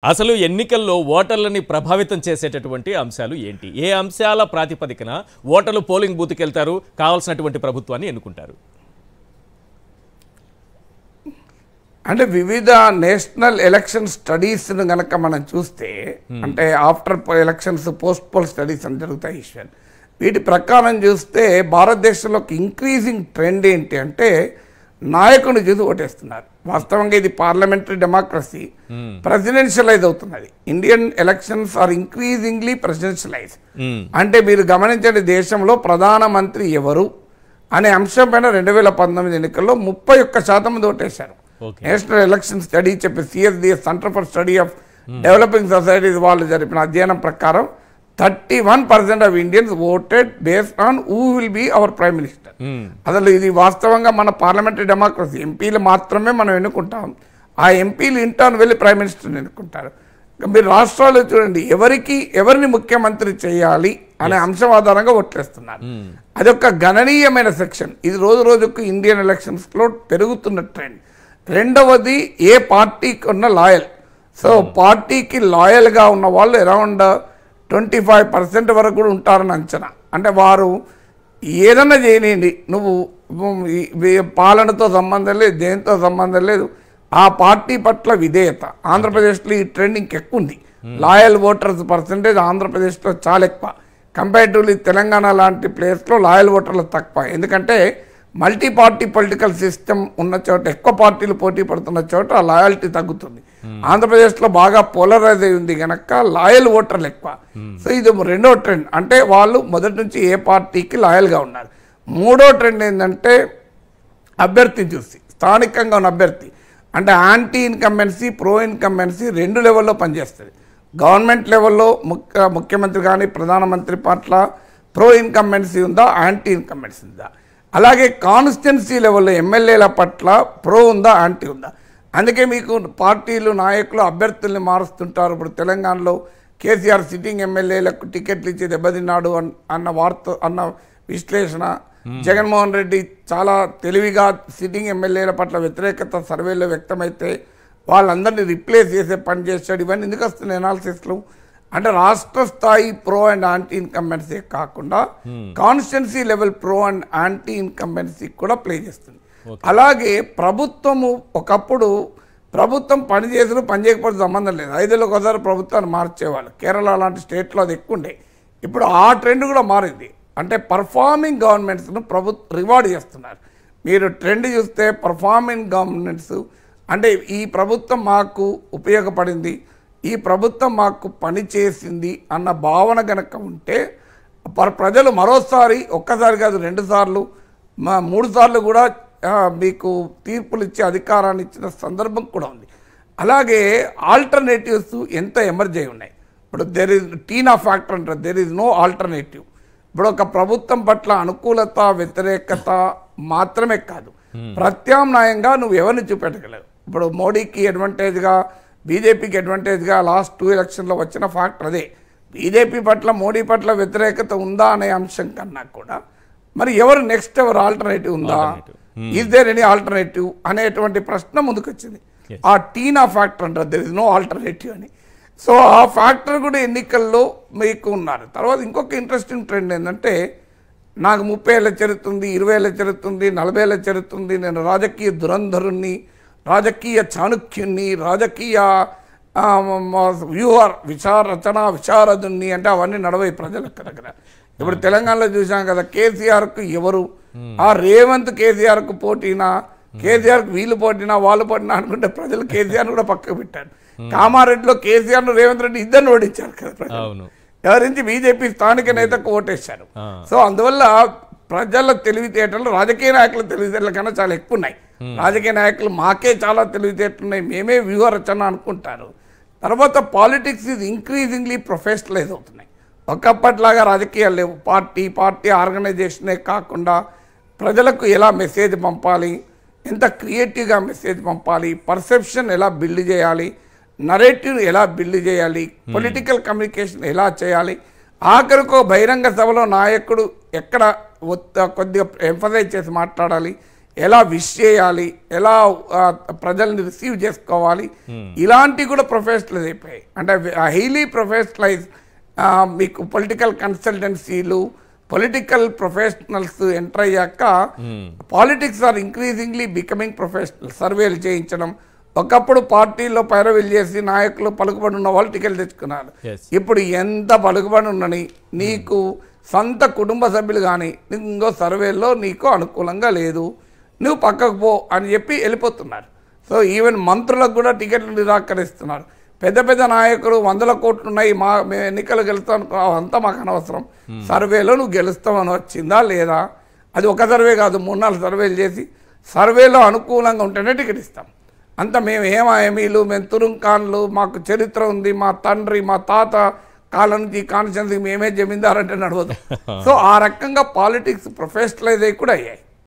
అసలు ఎన్నికల్లో ఓటర్లని ప్రభావితం చేసేటటువంటి అంశాలు ఏంటి? ఏ అంశాల ప్రాతిపదికన ఓటర్లు పోలింగ్ బూత్కి వెళ్తారు, కావాల్సినటువంటి ప్రభుత్వాన్ని ఎన్నుకుంటారు? అంటే వివిధ నేషనల్ ఎలక్షన్ స్టడీస్ గనక మనం చూస్తే అంటే after elections post poll studies అని జరుగుతాయి ఈశ్వర్. వీటి ప్రకారం చూస్తే భారతదేశంలో ఇంక్రీజింగ్ ట్రెండ్ ఏంటి అంటే నాయకుని చూసి ఓటేస్తున్నారు. వాస్తవంగా ఇది పార్లమెంటరీ డెమోక్రసీ ప్రెసిడెన్షియలైజ్ అవుతున్నది. Indian elections are increasingly presidentialise. అంటే మీరు గమనించండి, దేశంలో ప్రధానమంత్రి ఎవరు అనే అంశం పైన 2019 ఎన్నికల్లో 31% మంది ఓటేశారు. నేషనల్ ఎలక్షన్ స్టడీ చెప్పి CSDS centre for study of developing societies వాళ్ళు జరిపిన అధ్యయనం ప్రకారం 31% of Indians voted based on who will be our prime minister. అసలు ఇది వాస్తవంగా మన పార్లమెంటరీ డెమోక్రసీ. ఎంపీలు మాత్రమే మనం ఎన్నుకుంటాం. ఆ ఎంపీలు ఇంటర్న్ వెళ్ళి ప్రైమ్ మినిస్టర్ని ఎన్నుకుంటారు. మీరు రాష్ట్రాల్లో చూడండి, ఎవరిని ముఖ్యమంత్రి చేయాలి అనే అంశం ఆధారంగా ఓట్లేస్తున్నారు. అదొక గణనీయమైన సెక్షన్. ఇది రోజు రోజుకు ఇండియన్ ఎలక్షన్స్లో పెరుగుతున్న ట్రెండ్. రెండవది, ఏ పార్టీకి ఉన్న లాయల్. సో పార్టీకి లాయల్గా ఉన్న వాళ్ళు అరౌండ్ 25% వరకు కూడా ఉంటారని అంచనా. అంటే వారు ఏదన్నా చేయనివ్వండి, నువ్వు పాలనతో సంబంధం లేదు, దేనితో సంబంధం లేదు, ఆ పార్టీ పట్ల విధేయత. ఆంధ్రప్రదేశ్లో ఈ ట్రెండ్ ఇంకెక్కువ ఉంది. లాయల్ ఓటర్స్ పర్సంటేజ్ ఆంధ్రప్రదేశ్లో చాలా ఎక్కువ. కంపారిటివ్లీ తెలంగాణ లాంటి ప్లేస్లో లాయల్ ఓటర్లు తక్కువ. ఎందుకంటే మల్టీ పార్టీ పొలిటికల్ సిస్టమ్ ఉన్న చోట, ఎక్కువ పార్టీలు పోటీ పడుతున్న చోట ఆ లాయల్టీ తగ్గుతుంది. ఆంధ్రప్రదేశ్లో బాగా పోలరైజ్ అయి ఉంది కనుక లాయల్ ఓటర్లు ఎక్కువ. సో ఇది రెండో ట్రెండ్. అంటే వాళ్ళు మొదటి నుంచి ఏ పార్టీకి లాయల్గా ఉన్నారు. మూడో ట్రెండ్ ఏంటంటే అభ్యర్థిని చూసి, స్థానికంగా ఉన్న అభ్యర్థి. అంటే యాంటీ ఇన్కంబెన్సీ, ప్రో ఇన్కంబెన్సీ రెండు లెవెల్లో పనిచేస్తుంది. గవర్నమెంట్ లెవెల్లో ముఖ్యమంత్రి కానీ ప్రధానమంత్రి పట్ల ప్రో ఇన్కంబెన్సీ ఉందా, యాంటీ ఇన్కంబెన్సీ ఉందా. అలాగే కాన్స్టిట్యున్సీ లెవెల్లో ఎమ్మెల్యేల పట్ల ప్రో ఉందా, యాంటీ ఉందా. అందుకే మీకు పార్టీలు, నాయకులు అభ్యర్థుల్ని మారుస్తుంటారు. ఇప్పుడు తెలంగాణలో కేసీఆర్ సిట్టింగ్ ఎమ్మెల్యేలకు టికెట్లు ఇచ్చి దెబ్బతిన్నాడు అన్న విశ్లేషణ. జగన్మోహన్ రెడ్డి చాలా తెలివిగా సిట్టింగ్ ఎమ్మెల్యేల పట్ల వ్యతిరేకత సర్వేలో వ్యక్తమైతే వాళ్ళందరినీ రిప్లేస్ చేసే పని చేశాడు. ఇవన్నీ ఎందుకు వస్తున్నాయి అనాలిసిస్లు అంటే రాష్ట్ర స్థాయి ప్రో అండ్ యాంటీ ఇన్కంబెన్సీ కాకుండా constituency level pro and anti incumbency కూడా ప్లే చేస్తుంది. అలాగే ప్రభుత్వము, ఒకప్పుడు ప్రభుత్వం పని చేసిన పని చేయకపోతే సంబంధం లేదు, 5 ఏళ్ళకి ఒకసారి ప్రభుత్వాన్ని మార్చేవాళ్ళు. కేరళ లాంటి స్టేట్లో అది ఎక్కువ ఉండే. ఇప్పుడు ఆ ట్రెండ్ కూడా మారింది. అంటే పర్ఫార్మింగ్ గవర్నమెంట్స్ను రివార్డ్ చేస్తున్నారు. మీరు ట్రెండ్ చూస్తే పర్ఫార్మింగ్ గవర్నమెంట్స్ అంటే ఈ ప్రభుత్వం మాకు ఉపయోగపడింది, ఈ ప్రభుత్వం మాకు పని చేసింది అన్న భావన కనుక ఉంటే ప్రజలు మరోసారి, ఒక్కసారి కాదు 2 సార్లు 3 సార్లు కూడా మీకు తీర్పులు ఇచ్చే అధికారాన్ని ఇచ్చిన సందర్భం కూడా ఉంది. అలాగే ఆల్టర్నేటివ్స్ ఎంత ఎమర్జ్ అయి ఉన్నాయి. ఇప్పుడు దెర్ ఇస్ టీనా ఫ్యాక్టర్ అంటారు, దెర్ ఇస్ నో ఆల్టర్నేటివ్. ఇప్పుడు ఒక ప్రభుత్వం పట్ల అనుకూలత, వ్యతిరేకత మాత్రమే కాదు, ప్రత్యామ్నాయంగా నువ్వు ఎవరిని చూపెట్టగలవు. ఇప్పుడు మోడీకి అడ్వాంటేజ్గా, బీజేపీకి అడ్వాంటేజ్గా లాస్ట్ 2 ఎలక్షన్లో వచ్చిన ఫ్యాక్టర్ అదే. బీజేపీ పట్ల, మోడీ పట్ల వ్యతిరేకత ఉందా అనే అంశం కన్నా కూడా మరి ఎవరు నెక్స్ట్, ఎవరు ఆల్టర్నేటివ్ ఉందా, ఈజ్ దేర్ ఎనీ ఆల్టర్నేటివ్ అనేటువంటి ప్రశ్న ముందుకొచ్చింది. ఆ టీనా ఫ్యాక్టర్ అంటారు, దెర్ ఇస్ నో ఆల్టర్నేటివ్ అని. సో ఆ ఫ్యాక్టర్ కూడా ఎన్నికల్లో మీకు ఉన్నారు. తర్వాత ఇంకొక ఇంట్రెస్టింగ్ ట్రెండ్ ఏంటంటే, నాకు 30 ఏళ్ళ చరిత్ర ఉంది, 20 ఏళ్ళ చరిత్ర ఉంది, 40 ఏళ్ళ చరిత్ర ఉంది, నేను రాజకీయ దురంధరుణ్ణి, రాజకీయ చాణుక్యుణ్ణి, రాజకీయ రచన విశారదుణ్ణి అంటే అవన్నీ నడవై ప్రజలకు దగ్గర. ఇప్పుడు తెలంగాణలో చూసాం కదా, కేసీఆర్కు ఎవరు, ఆ రేవంత్ కేసీఆర్కు పోటీనా, కేసీఆర్కు వీళ్ళు పోటీనా, వాళ్ళు పోటీనా అనుకుంటే ప్రజలు కేసీఆర్ కూడా పక్కకు పెట్టారు. కామారెడ్డిలో కేసీఆర్ను రేవంత్ రెడ్డి ఇద్దరిని ఓడించారు కదా ప్రజలు. ఎవరించి బీజేపీ స్థానిక నేతకు ఓటేశారు. సో అందువల్ల ప్రజల తెలివితేటలు రాజకీయ నాయకుల తెలివితేటల కన్నా చాలా ఎక్కువ ఉన్నాయి. రాజకీయ నాయకులు మాకే చాలా తెలివితేటలున్నాయి, మేమే వ్యూహ రచన అనుకుంటారు. తర్వాత పాలిటిక్స్ ఈజ్ ఇంక్రీజింగ్లీ ప్రొఫెషనలైజ్ అవుతున్నాయి. ఒకప్పటిలాగా రాజకీయాలు లేవు. పార్టీ ఆర్గనైజేషనే కాకుండా ప్రజలకు ఎలా మెసేజ్ పంపాలి, ఎంత క్రియేటివ్గా మెసేజ్ పంపాలి, పర్సెప్షన్ ఎలా బిల్డ్ చేయాలి, నరేటివ్ ఎలా బిల్డ్ చేయాలి, పొలిటికల్ కమ్యూనికేషన్ ఎలా చేయాలి, ఆఖరికో బహిరంగ సభలో నాయకుడు ఎక్కడ కొద్దిగా ఎంఫసైజ్ చేసి మాట్లాడాలి, ఎలా విష్ చేయాలి, ఎలా ప్రజల్ని రిసీవ్ చేసుకోవాలి, ఇలాంటివి కూడా ప్రొఫెషనలైజ్ అయిపోయాయి. అంటే హైలీ ప్రొఫెషనలైజ్ మీకు పొలిటికల్ కన్సల్టెన్సీలు, పొలిటికల్ ప్రొఫెషనల్స్ ఎంటర్ అయ్యాక politics are increasingly becoming professional. సర్వేలు చేయించడం, ఒకప్పుడు పార్టీల్లో పైరవీలు చేసి నాయకులు పలుకుబడి ఉన్న వాళ్ళు టికెట్లు తెచ్చుకున్నారు. ఇప్పుడు ఎంత పలుకుబడి ఉన్నని నీకు సొంత కుటుంబ సభ్యులు కానీ ఇంకో సర్వేల్లో నీకు అనుకూలంగా లేదు, నువ్వు పక్కకు పో అని చెప్పి వెళ్ళిపోతున్నారు. సో ఈవెన్ మంత్రులకు కూడా టికెట్లు నిరాకరిస్తున్నారు. పెద్ద పెద్ద నాయకులు 100 కోట్లు ఉన్నాయి, మేము ఎన్నికలు గెలుస్తాం, అంతా మాకు అనవసరం, సర్వేలో నువ్వు గెలుస్తామని వచ్చిందా లేదా, అది ఒక సర్వే కాదు 3-4 సర్వేలు చేసి సర్వేలో అనుకూలంగా ఉంటేనే టికెట్ ఇస్తాం. అంత మేము ఏమీలు, మేము తురుంకాన్లు, మాకు చరిత్ర ఉంది, మా తండ్రి మా తాత కాలం నుంచి కాన్స్టిట్యున్సీకి మేమే జమీందారంటే నడవదు. సో ఆ రకంగా పాలిటిక్స్ ప్రొఫెషనలైజ్ అయ్యి కూడా అయ్యాయి.